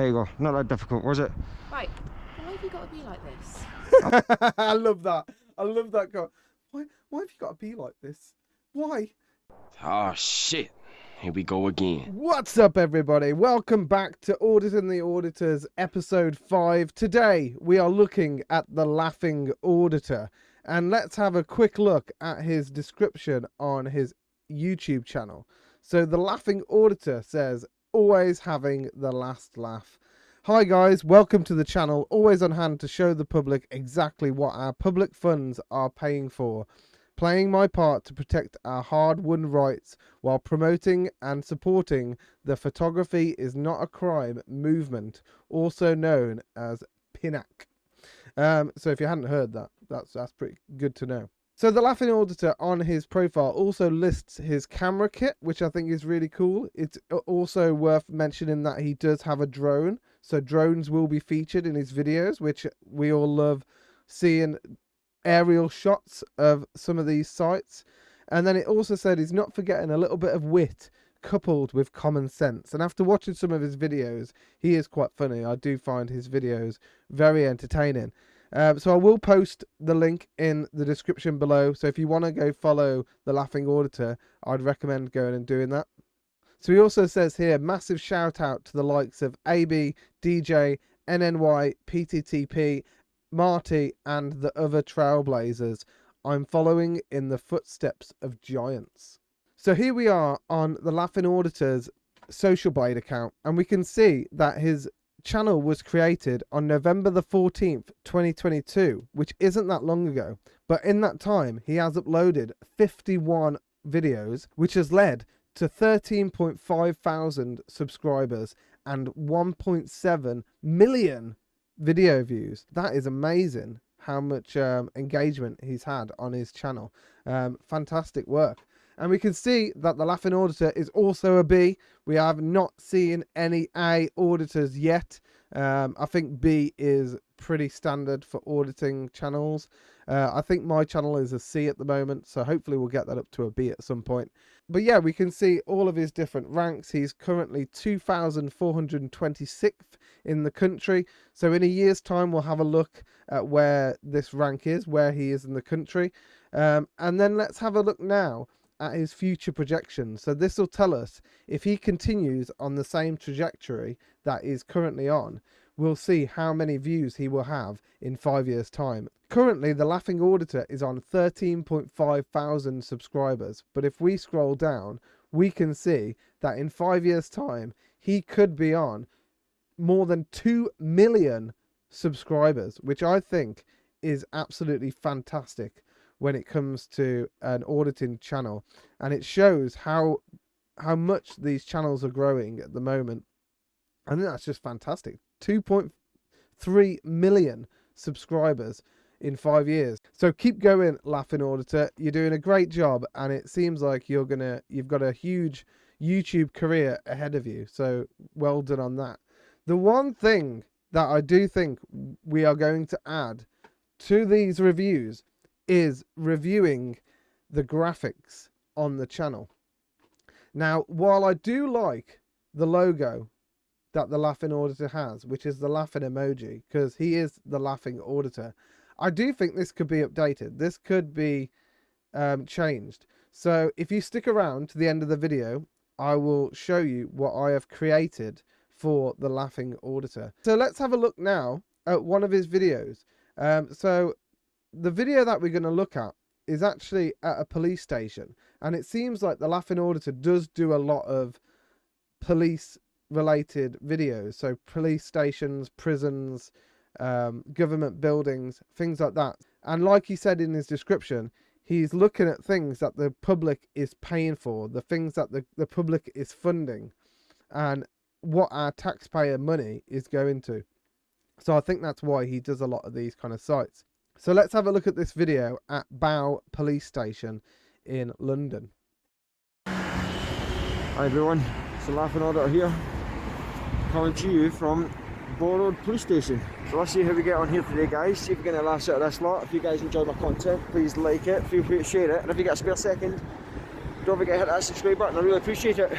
There you go. Not that difficult, was it? Right. Why have you got to be like this? I love that. I love that. Why have you got to be like this? Why? Oh, shit. Here we go again. What's up, everybody? Welcome back to Auditing the Auditors, episode 5. Today, we are looking at the Laughing Auditor. And let's have a quick look at his description on his YouTube channel. So, the Laughing Auditor says, always having the last laugh. Hi guys, welcome to the channel, always on hand to show the public exactly what our public funds are paying for. Playing my part to protect our hard-won rights while promoting and supporting the Photography is Not a Crime movement, also known as PINAC. So if you hadn't heard that, that's pretty good to know. So the Laughing Auditor on his profile also lists his camera kit, which I think is really cool. It's also worth mentioning that he does have a drone. So drones will be featured in his videos, which we all love seeing aerial shots of some of these sites. And then it also said he's not forgetting a little bit of wit coupled with common sense. And after watching some of his videos, he is quite funny. I do find his videos very entertaining. So I will post the link in the description below. So if you want to go follow the Laughing Auditor, I'd recommend going and doing that. So he also says here, massive shout out to the likes of AB, DJ, NNY, PTTP, Marty, and the other trailblazers. I'm following in the footsteps of giants. So here we are on the Laughing Auditor's Social Blade account, and we can see that his channel was created on November the 14th, 2022, which isn't that long ago. But in that time, he has uploaded 51 videos, which has led to 13.5 thousand subscribers and 1.7 million video views. That is amazing how much engagement he's had on his channel. Fantastic work. And we can see that the Laughing Auditor is also a B. We have not seen any A auditors yet. I think B is pretty standard for auditing channels. I think my channel is a C at the moment, so hopefully we'll get that up to a B at some point. But yeah, we can see all of his different ranks. He's currently 2,426th in the country. So in a year's time, we'll have a look at where this rank is, where he is in the country. And then let's have a look now at his future projections. So this will tell us if he continues on the same trajectory that he's currently on. We'll see how many views he will have in 5 years' time. Currently, the Laughing Auditor is on 13.5 thousand subscribers. But if we scroll down, we can see that in 5 years' time, he could be on more than 2 million subscribers, which I think is absolutely fantastic when it comes to an auditing channel. And it shows how much these channels are growing at the moment. I think that's just fantastic. 2.3 million subscribers in 5 years. So keep going, Laughing Auditor. You're doing a great job, and it seems like you've got a huge YouTube career ahead of you. So well done on that. The one thing that I do think we are going to add to these reviews is reviewing the graphics on the channel. Now, while I do like the logo that the Laughing Auditor has, which is the laughing emoji, because he is the Laughing Auditor, I do think this could be updated. This could be changed. So if you stick around to the end of the video, I will show you what I have created for the Laughing Auditor. So let's have a look now at one of his videos. So the video that we're going to look at is actually at a police station, and it seems like the Laughing Auditor does do a lot of police related videos, so police stations, prisons, government buildings, things like that. And like he said in his description, he's looking at things that the public is paying for, the things that the public is funding, and what our taxpayer money is going to. So I think that's why he does a lot of these kind of sites. So let's have a look at this video at Bow Police Station in London. Hi everyone, it's the Laughing Auditor here, coming to you from Borrowed Police Station. So let's see how we get on here today, guys. See if we're getting a last out of this lot. If you guys enjoy my content, please like it, feel free to share it, and if you get a spare second, don't forget to hit that subscribe button. I really appreciate it.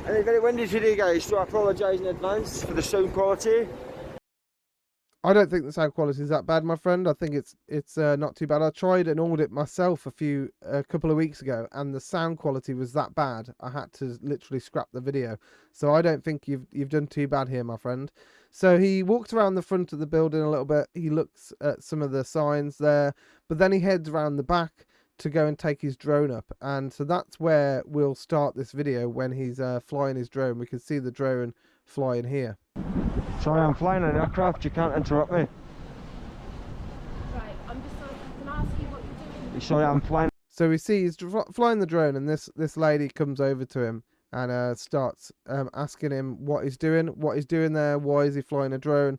And it's very windy today, guys, so I apologise in advance for the sound quality. I don't think the sound quality is that bad, my friend. I think it's not too bad. I tried an audit myself a couple of weeks ago, and the sound quality was that bad. I had to literally scrap the video. So I don't think you've done too bad here, my friend. So he walks around the front of the building a little bit. He looks at some of the signs there, but then he heads around the back to go and take his drone up. And so that's where we'll start this video, when he's flying his drone. We can see the drone flying here. Sorry, I'm flying an aircraft, you can't interrupt me. Right, I'm just can I ask you what you're doing? Sorry, I'm flying. So we see he's flying the drone, and this lady comes over to him and starts asking him what he's doing there, why is he flying a drone.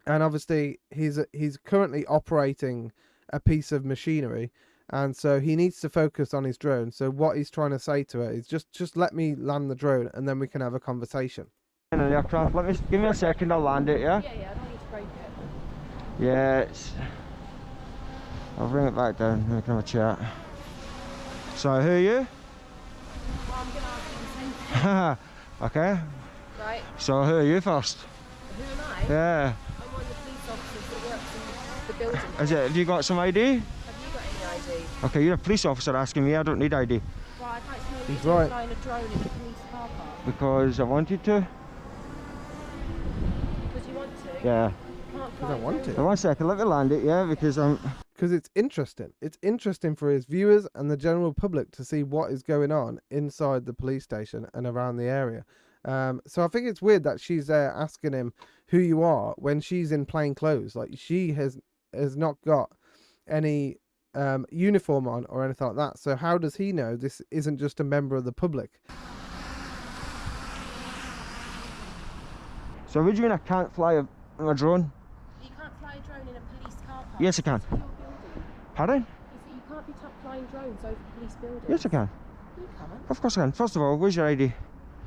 And obviously he's currently operating a piece of machinery, and so he needs to focus on his drone. So what he's trying to say to her is just let me land the drone, and then we can have a conversation. In an aircraft, give me a second, I'll land it, yeah? Yeah, I don't need to break it. Yeah, I'll bring it back down and we can have a chat. So, who are you? Well, I'm going to ask you the same thing. Okay. Right, So, who are you first? who am I? Yeah. I'm one of the police officers that works in the building. Have you got some ID? Have you got any ID? Okay, you're a police officer asking me, I don't need ID. Well, I'd like to know if He's you're right. flying a drone in a police car park. Because I wanted to. Because you want to? Yeah. You can't I fly don't a want drone. to. One second, let me land it, yeah, because I'm... Because it's interesting. It's interesting for his viewers and the general public to see what is going on inside the police station and around the area. So I think it's weird that she's there asking him who you are when she's in plain clothes. Like, she has not got any uniform on or anything like that. So how does he know this isn't just a member of the public? So what do you mean I can't fly a drone? You can't fly a drone in a police car park. Yes, I can. It's your building. Pardon? You can't be flying drones over police buildings. Yes, I can. You can't. Of course I can. First of all, where's your ID?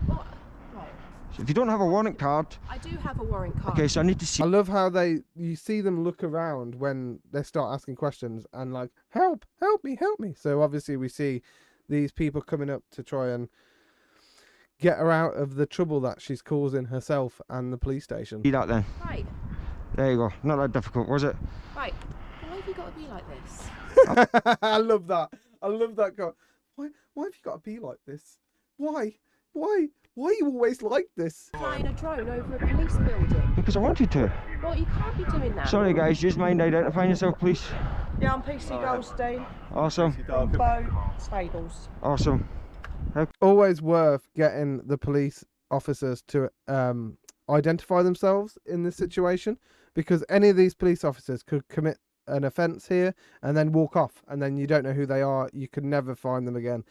What? Right. So if you don't have a warrant card... I do have a warrant card. Okay, so I need to see... I love how you see them look around when they start asking questions and like, help me. So obviously we see these people coming up to try and get her out of the trouble that she's causing herself and the police station. See that then. Right. There you go. Not that difficult, was it? Right. Why have you got to be like this? I love that. I love that guy. Why have you got to be like this? Why are you always like this? Flying a drone over a police building. Because I wanted to. Well, you can't be doing that. Sorry guys, just mind identifying yourself, please. Yeah, I'm PC Goldstein. Awesome. Boat Stables. Awesome. Always worth getting the police officers to identify themselves in this situation, because any of these police officers could commit an offence here and then walk off, and then you don't know who they are. You could never find them again.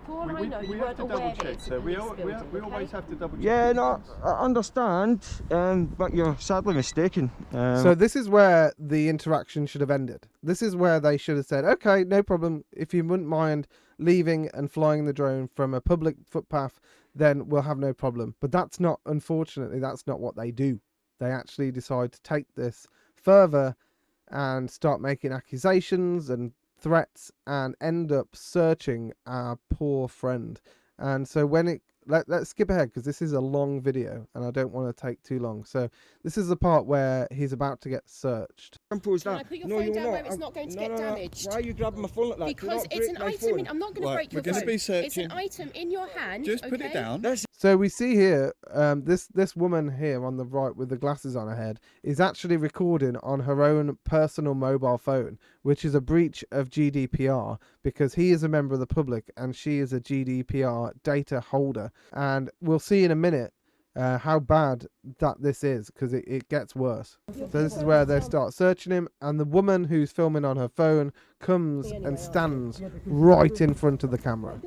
For all I know, you weren't aware that it's a police building, always okay? have to double check. Yeah, no, I understand, but you're sadly mistaken. So this is where the interaction should have ended. This is where they should have said, okay, no problem. If you wouldn't mind leaving and flying the drone from a public footpath, then we'll have no problem. But that's not, unfortunately, that's not what they do. They actually decide to take this further and start making accusations and threats and end up searching our poor friend. And so when let's skip ahead, because this is a long video and I don't want to take too long. So this is the part where he's about to get searched. Can I put your phone down where it's not going to get damaged? Why are you grabbing my phone like that? Because it's an item. I'm not going to break your phone. It's an item in your hand. Just put it down. So we see here, this woman here on the right with the glasses on her head is actually recording on her own personal mobile phone, which is a breach of GDPR, because he is a member of the public and she is a GDPR data holder. And we'll see in a minute how bad that this is, because it gets worse. So this is where they start searching him, and the woman who's filming on her phone comes and stands right in front of the camera.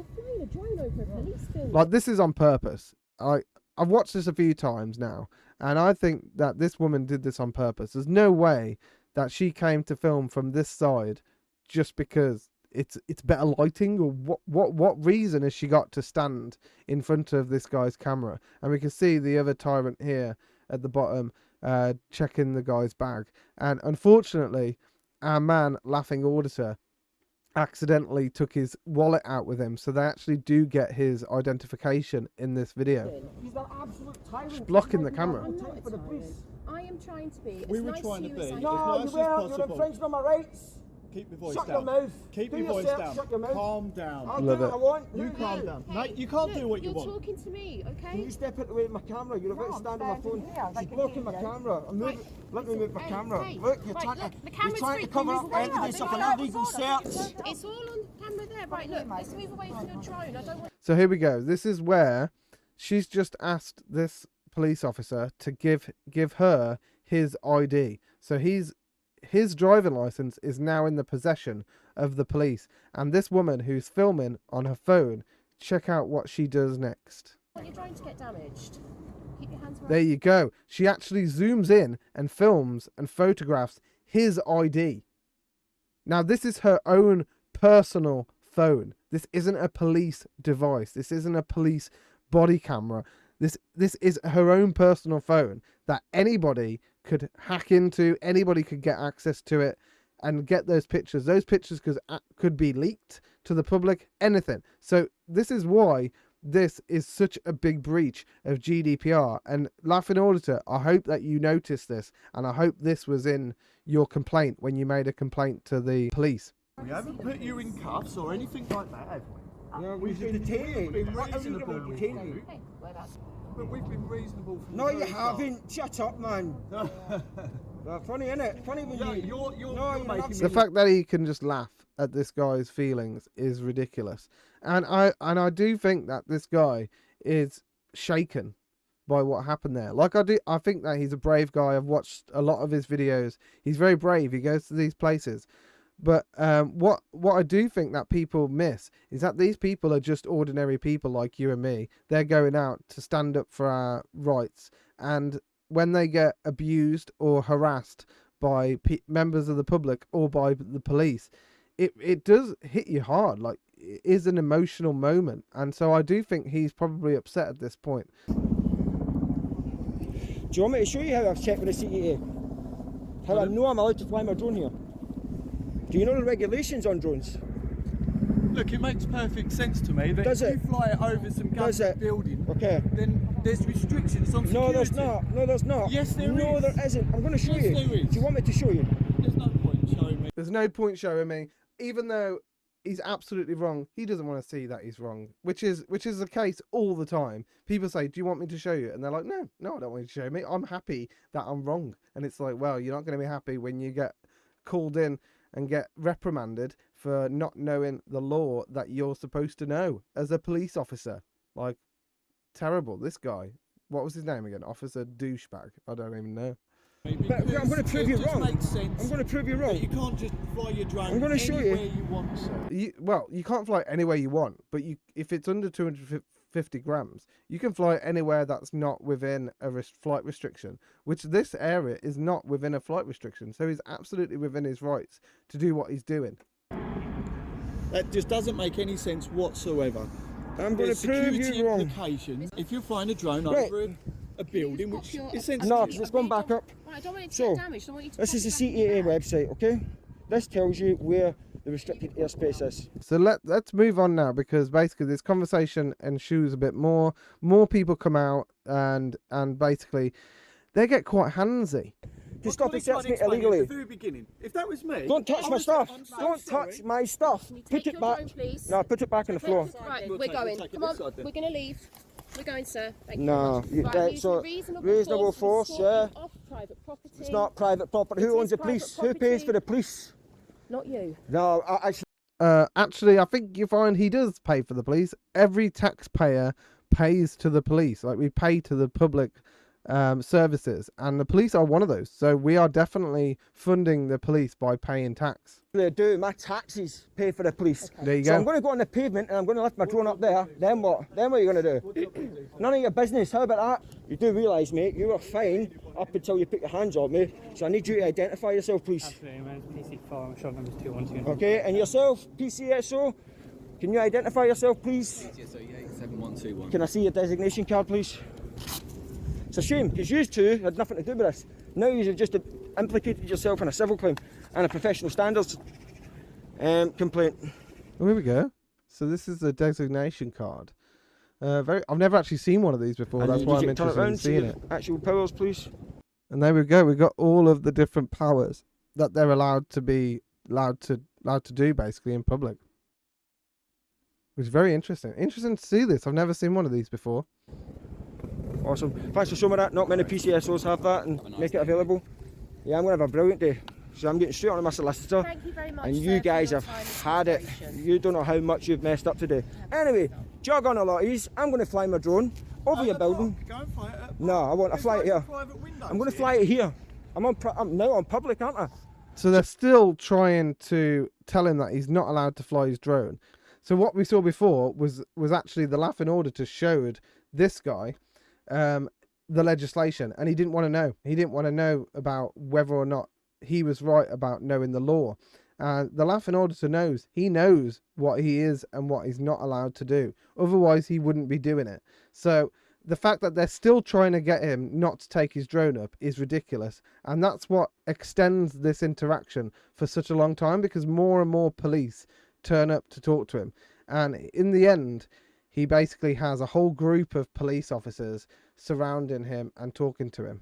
Like, this is on purpose. I've watched this a few times now, and I think that this woman did this on purpose. There's no way that she came to film from this side just because it's better lighting, or what reason has she got to stand in front of this guy's camera? And we can see the other tyrant here at the bottom checking the guy's bag. And unfortunately, our man Laughing Auditor accidentally took his wallet out with him, so they actually do get his identification in this video. He's an absolute tyrant. Just blocking the camera. I'm not a tyrant. I am trying to be. We as were nice trying to to you as be. I No, can. No, nice you as weren't. You're possible. infringing on my rights. Keep your voice Shut down. your mouth. Keep Do your voice yourself, down. shut your mouth. Calm down. I'll Love do what it. I want. You calm down. Mate, you can't do what you You're want. talking to me, Can okay? you step out the way of my camera? You're about to stand on my phone. standing here, they She's can blocking hear my you. camera. I'm moving. Let me move my Hey, camera. hey, Look, you're right, trying look, to, the you're camera's trying to free. cover Move up away. evidence of an Yeah, illegal it's all- search. It's all on camera there. Right, look, let's move away from your drone. I don't want. So here we go. This is where she's just asked this police officer to give her his ID. So his driving license is now in the possession of the police, and this woman who's filming on her phone, check out what she does next. I want your drone to get damaged. Keep your hands around. There you go. She actually zooms in and films and photographs his ID. Now this is her own personal phone. This isn't a police device. This isn't a police body camera. This is her own personal phone that anybody could hack into. Anybody could get access to it and get those pictures. Those pictures could be leaked to the public, anything. So this is why this is such a big breach of GDPR. And Laughing Auditor, I hope that you noticed this, and I hope this was in your complaint when you made a complaint to the police. We haven't put you in cuffs or anything like that, have we? Yeah, We've we've detained been you. What have you reasonable done? with Detained you. you. Hey, where that's. But we've been reasonable from No, the you very start. haven't. Shut up, man. Funny, innit? Funny when Yeah, you... you're No, you're making not. me The fact that he can just laugh at this guy's feelings is ridiculous. And I do think that this guy is shaken by what happened there. I think that he's a brave guy. I've watched a lot of his videos. He's very brave. He goes to these places. But what I do think that people miss is that these people are just ordinary people like you and me. They're going out to stand up for our rights, and when they get abused or harassed by members of the public or by the police, it does hit you hard. Like, it is an emotional moment, and so I do think he's probably upset at this point. Do you want me to show you how I've checked with the CTA? How I know I'm allowed to fly my drone here? Do you know the regulations on drones? Look, it makes perfect sense to me that Does if it? you fly it over some Does government it? building, Okay. then there's restrictions on security. No, there's not. No, there's not. Yes, there No, is. there isn't. I'm going to show Yes, you. there is. Do you want me to show you? There's no point showing me. There's no point showing me, even though he's absolutely wrong. He doesn't want to see that he's wrong, which is the case all the time. People say, "Do you want me to show you?" And they're like, "No, I don't want you to show me. I'm happy that I'm wrong." And it's like, well, you're not going to be happy when you get called in and get reprimanded for not knowing the law that you're supposed to know as a police officer. Like, terrible. This guy, what was his name again? Officer Douchebag. I don't even know. But I'm going to prove you wrong. Makes sense. I'm going to prove you That wrong. you can't just fly your drone I'm gonna show you. anywhere you want to. You can't fly anywhere you want, but if it's under 250 grams, you can fly anywhere that's not within a flight restriction, which this area is not within a flight restriction. So he's absolutely within his rights to do what he's doing. That just doesn't make any sense whatsoever. I'm going There's to prove security you wrong. implications if you're flying a drone Right. over a building, which is sensitive. No, because it's gone back up. Right, I don't want it to So, get damaged. I want you to This pop is the it back in your CTA bag. website, okay? This tells you where the restricted airspace is. So let's move on now, because basically this conversation ensues a bit more. More people come out and basically they get quite handsy. To stop Colleague accepting it tried to explain illegally. At the very beginning, if that was me, Don't touch I my was- stuff. I'm so Don't sorry. touch my stuff. Can you Put take it your back. drone, please? No, put it back on the floor. Right, We'll we're take going. it Come this on, side then. we're going to leave. We're going, sir. Thank you. No, very you- much. right, Right, use so your reasonable reasonable force force, to escort yeah. you off private property. It's not private property. It Who owns is the private police? Who pays for the police? Not you. No, actually. Actually, I think you find he does pay for the police. Every taxpayer pays to the police. Like, we pay to the public services, and the police are one of those. So we are definitely funding the police by paying tax. They do. My taxes pay for the police. There you So go. I'm going to go on the pavement and I'm going to lift my drone up there. Then what? Then what are you going to do? None of your business. How about that? You do realise, mate, you were fine up until you put your hands on me. So I need you to identify yourself, please. Absolutely, my name's PC4, I'm short number 212. Okay, and yourself, PCSO, can you identify yourself, please? PCSO, yeah, 7121. Can I see your designation card, please? It's a shame, because you two had nothing to do with this. Now you've just implicated yourself in a civil claim and a professional standards. Complaint. Oh, here we go. So this is the designation card. I've never actually seen one of these before. And That's you why I'm can turn it interested in round, see seeing your it. actual powers, please. And there we go. We've got all of the different powers that they're allowed to do basically in public. Which is very interesting. Interesting to see this. I've never seen one of these before. Awesome. Thanks for showing me that. Not many PCSOs have that and make it available. Yeah, I'm going to have a brilliant day. So I'm getting straight on my solicitor. Thank you very much, And sir, you for guys your have time and had it. consideration. You don't know how much you've messed up today. Anyway, jog on a lotties. I'm going to fly my drone over your building. Go and fly it at No, I want to fly it here. private windows I'm going to here. fly it here. I'm now on public, aren't I? So they're still trying to tell him that he's not allowed to fly his drone. So what we saw before was actually the Laughing Auditor showed this guy the legislation, and he didn't want to know. He didn't want to know about whether or not he was right about knowing the law. The Laughing Auditor knows. He knows what he is and what he's not allowed to do. Otherwise, he wouldn't be doing it. So the fact that they're still trying to get him not to take his drone up is ridiculous. And that's what extends this interaction for such a long time, because more and more police turn up to talk to him. And in the end, he basically has a whole group of police officers surrounding him and talking to him.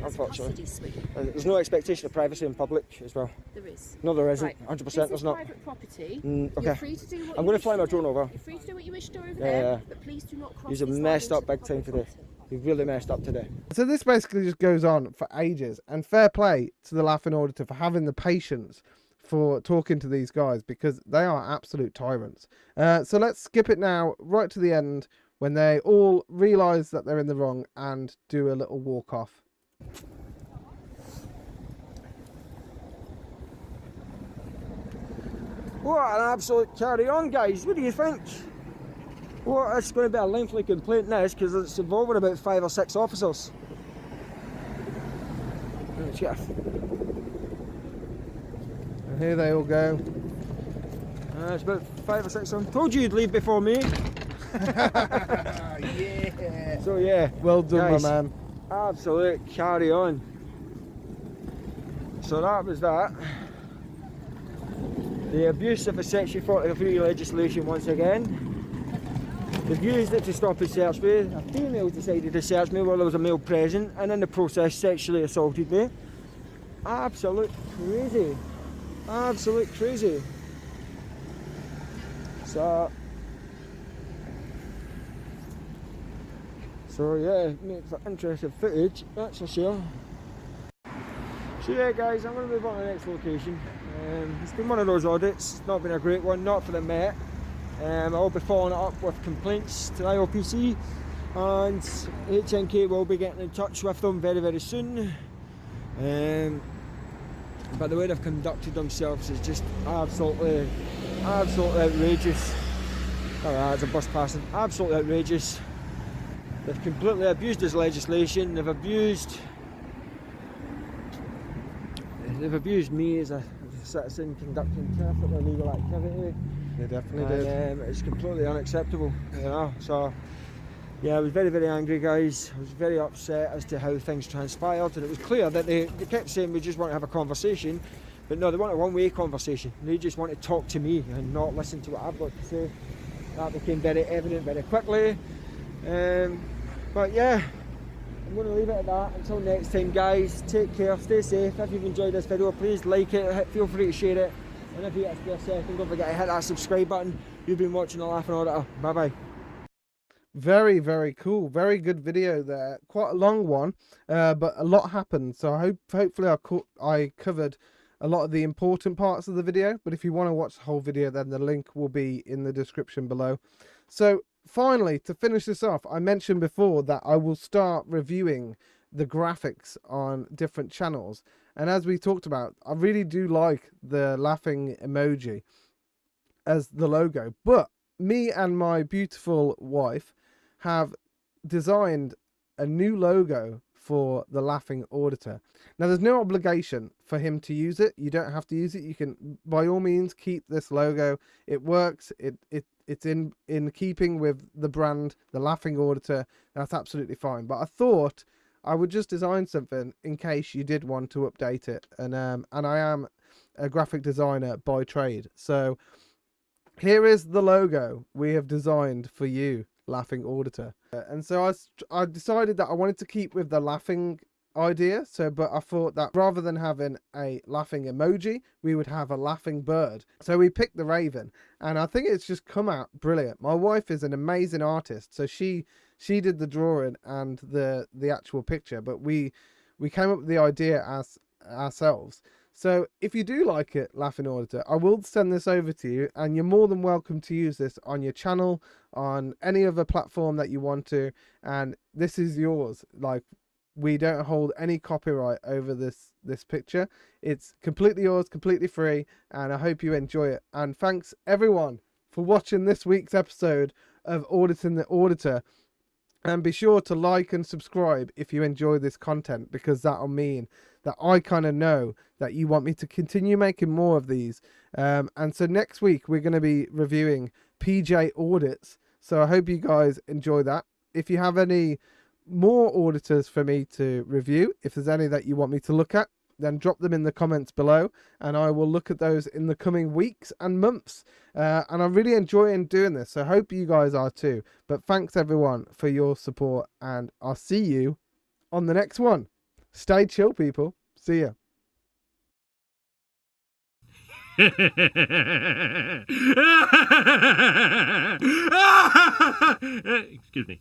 Unfortunately. Custody suite. There's no expectation of privacy in public as well. There is. No, there isn't. Right. 100% This there's is not. private property. Okay. You're free to do what I'm you going to wish fly my do. drone over. You're free to do what you wish to over Yeah, there, yeah. but please do not cross You've this line messed into up big the time public today. property. You've really messed up today. So this basically just goes on for ages, and fair play to the Laughing Auditor for having the patience for talking to these guys, because they are absolute tyrants. So let's skip it now right to the end when they all realise that they're in the wrong and do a little walk off. What an absolute carry on, guys. What do you think? Well, it's going to be a lengthy complaint this, because it's involving about 5 or 6 officers. Let's get And here they all go. it's about 5 or 6 of them. Told you you'd leave before me. Yeah. So yeah, Well done, guys, my man. absolute carry on. So that was that. The abuse of the Section 43 legislation once again. They've used it to stop a search me. A female decided to search me while there was a male present, and in the process sexually assaulted me. Absolute crazy. Absolute crazy. So yeah, make for interesting footage, that's for sure. So yeah guys, I'm going to move on to the next location. It's been one of those audits, it's not been a great one, not for the Met. I'll be following it up with complaints to IOPC, and HNK will be getting in touch with them very, very soon. But the way they've conducted themselves is just absolutely outrageous. Oh, that's a bus passing. Absolutely outrageous. They've completely abused this legislation. They've abused me as a citizen conducting perfectly legal activity. They definitely did. And it's completely unacceptable, you know. So yeah, I was very, very angry, guys. I was very upset as to how things transpired, and it was clear that they kept saying we just want to have a conversation, but no, they want a one-way conversation. They just want to talk to me and not listen to what I've got to say. That became very evident very quickly. But yeah, I'm going to leave it at that. Until next time, guys, take care, stay safe. If you've enjoyed this video, please like it, feel free to share it, and if you get a spare second, don't forget to hit that subscribe button. You've been watching The Laughing Auditor. Bye bye. Very, very cool. Very good video there. Quite a long one, but a lot happened. So hopefully I covered a lot of the important parts of the video. But if you want to watch the whole video, then the link will be in the description below. So finally, to finish this off, I mentioned before that I will start reviewing the graphics on different channels. And as we talked about, I really do like the laughing emoji as the logo. But me and my beautiful wife have designed a new logo for the Laughing Auditor. Now, there's no obligation for him to use it. You don't have to use it. You can, by all means, keep this logo. It works. It's in keeping with the brand, the Laughing Auditor. That's absolutely fine. But I thought I would just design something in case you did want to update it. And I am a graphic designer by trade. So here is the logo we have designed for you, Laughing Auditor. And so I decided that I wanted to keep with the laughing idea. But I thought that rather than having a laughing emoji, we would have a laughing bird. So we picked the raven, and I think it's just come out brilliant. My wife is an amazing artist, so she did the drawing and the actual picture, but we came up with the idea as ourselves. So if you do like it, Laughing Auditor, I will send this over to you, and you're more than welcome to use this on your channel, on any other platform that you want to, and this is yours. Like, we don't hold any copyright over this picture. It's completely yours, completely free, and I hope you enjoy it. And thanks everyone for watching this week's episode of Auditing the Auditor. And be sure to like and subscribe if you enjoy this content, because that'll mean that I kind of know that you want me to continue making more of these. And so next week we're going to be reviewing PJ audits. So I hope you guys enjoy that. If you have any more auditors for me to review, if there's any that you want me to look at, then drop them in the comments below, and I will look at those in the coming weeks and months. And I'm really enjoying doing this, so I hope you guys are too. But thanks everyone for your support, and I'll see you on the next one. Stay chill, people. See ya. Excuse me.